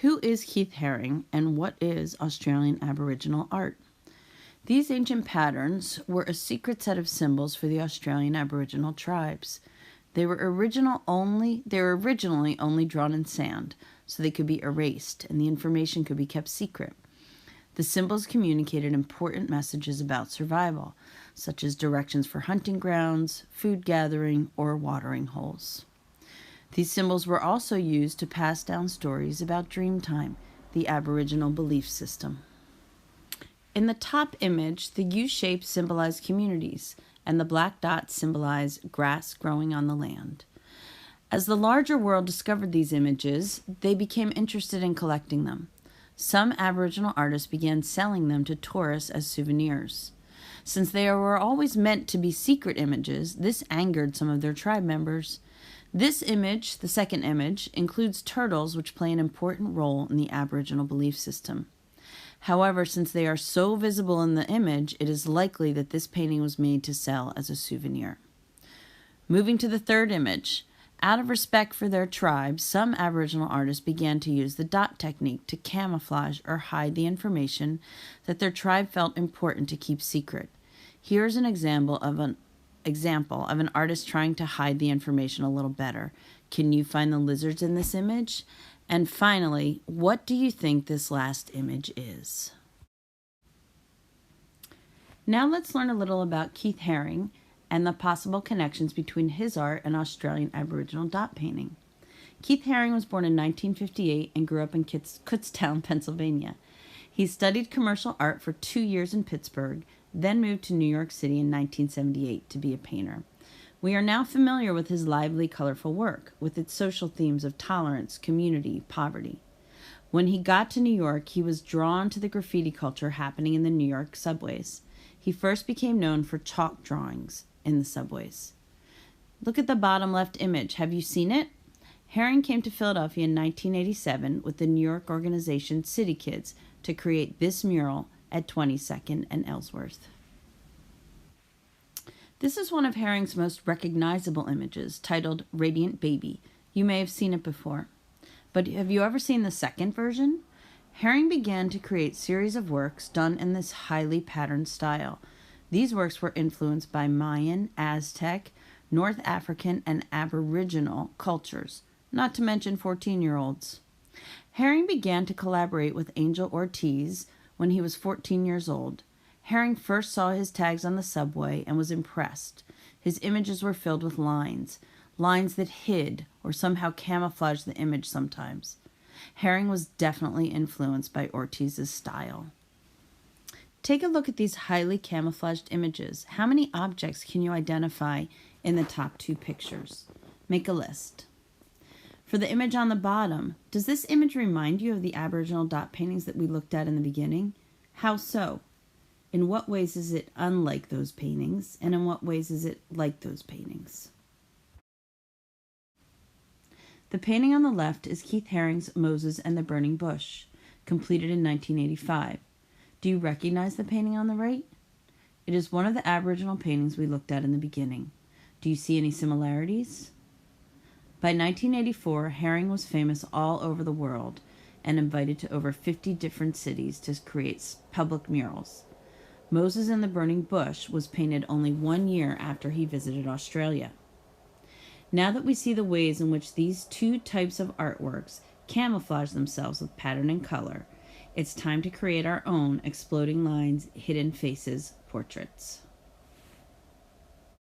Who is Keith Haring and what is Australian Aboriginal art? These ancient patterns were a secret set of symbols for the Australian Aboriginal tribes. They were originally only drawn in sand, so they could be erased and the information could be kept secret. The symbols communicated important messages about survival, such as directions for hunting grounds, food gathering, or watering holes. These symbols were also used to pass down stories about Dreamtime, the Aboriginal belief system. In the top image, the U-shapes symbolize communities, and the black dots symbolize grass growing on the land. As the larger world discovered these images, they became interested in collecting them. Some Aboriginal artists began selling them to tourists as souvenirs. Since they were always meant to be secret images, this angered some of their tribe members. This image, the second image, includes turtles, which play an important role in the Aboriginal belief system. However, since they are so visible in the image, it is likely that this painting was made to sell as a souvenir. Moving to the third image, out of respect for their tribe, some Aboriginal artists began to use the dot technique to camouflage or hide the information that their tribe felt important to keep secret. Here's an example of an artist trying to hide the information a little better. Can you find the lizards in this image? And finally, what do you think this last image is? Now let's learn a little about Keith Haring and the possible connections between his art and Australian Aboriginal dot painting. Keith Haring was born in 1958 and grew up in Kutztown, Pennsylvania. He studied commercial art for 2 years in Pittsburgh, then moved to New York City in 1978 to be a painter. We are now familiar with his lively, colorful work, with its social themes of tolerance, community, poverty. When he got to New York, he was drawn to the graffiti culture happening in the New York subways. He first became known for chalk drawings in the subways. Look at the bottom left image. Have you seen it? Haring came to Philadelphia in 1987 with the New York organization City Kids to create this mural at 22nd and Ellsworth. This is one of Haring's most recognizable images, titled Radiant Baby. You may have seen it before. But have you ever seen the second version? Haring began to create series of works done in this highly patterned style. These works were influenced by Mayan, Aztec, North African, and Aboriginal cultures, not to mention 14-year-olds. Haring began to collaborate with Angel Ortiz when he was 14 years old. Haring first saw his tags on the subway and was impressed. His images were filled with lines that hid or somehow camouflaged the image sometimes. Haring was definitely influenced by Ortiz's style. Take a look at these highly camouflaged images. How many objects can you identify in the top two pictures? Make a list. For the image on the bottom, does this image remind you of the Aboriginal dot paintings that we looked at in the beginning? How so? In what ways is it unlike those paintings, and in what ways is it like those paintings? The painting on the left is Keith Haring's Moses and the Burning Bush, completed in 1985. Do you recognize the painting on the right? It is one of the Aboriginal paintings we looked at in the beginning. Do you see any similarities? By 1984, Haring was famous all over the world and invited to over 50 different cities to create public murals. Moses and the Burning Bush was painted only 1 year after he visited Australia. Now that we see the ways in which these two types of artworks camouflage themselves with pattern and color, it's time to create our own exploding lines, hidden faces portraits.